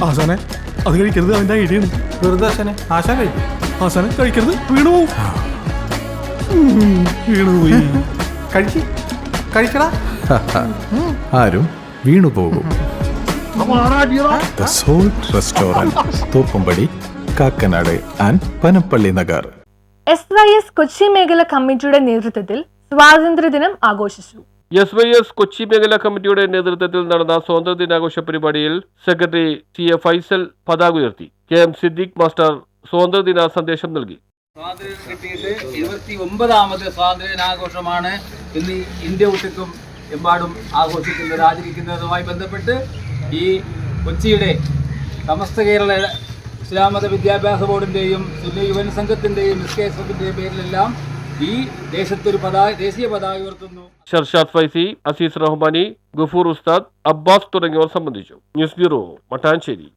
ആശാനെ അത് കഴിക്കരുത്, അവന്റെ ഐഡിയ ആണ്. വെറുതെ ആശാനെ ആശാൻ കഴിക്കും. ആശാനെ കഴിക്കരുത്, വീണു പോവും. വീണുപോയി. കഴിക്കടാ. ആരും വീണുപോകും. The Salt Restaurant, Thoppumpady, Kakkanad and Panampilly Nagar. SYS Kochi മേഖല കമ്മിറ്റിയുടെ നേതൃത്വത്തിൽ സ്വാതന്ത്ര്യദിനം ആഘോഷിച്ചു. SYS കൊച്ചി മേഖലാ കമ്മിറ്റിയുടെ നേതൃത്വത്തിൽ നടന്ന സ്വാതന്ത്ര്യദിനാഘോഷ പരിപാടിയിൽ സെക്രട്ടറി CA ഫൈസൽ പതാക ഉയർത്തി. KM സിദ്ദീഖ് മാസ്റ്റർ സ്വാതന്ത്ര്യദിന സന്ദേശം നൽകി. സ്വാതന്ത്ര്യം കിട്ടിയിട്ട് 79ാമത് സ്വാതന്ത്ര്യദിനാഘോഷമാണ് ഇന്ന് ഇന്ത്യ ഒട്ടുക്കും എമ്പാടും ആഘോഷിക്കുന്നത്. ആചരിക്കുന്നതുമായി ബന്ധപ്പെട്ട് ഈ കൊച്ചിയുടെ സമസ്ത കേരള ഇസ്ലാമത വിദ്യാഭ്യാസ ബോർഡിൻ്റെയും സുന്നി യുവൻ സംഘത്തിൻ്റെയും SKSFിൻ്റെയും പേരിലെല്ലാം ഈ ദേശത്തൊരു ദേശീയ പതാക ഉയർത്തുന്നു. ഷർഷാദ് ഫൈസി, അസീസ് റഹ്മാനി, ഗഫൂർ ഉസ്താദ്, അബ്ബാസ് തുടങ്ങിയവർ സംബന്ധിച്ചു. News bureau, Mattancherry.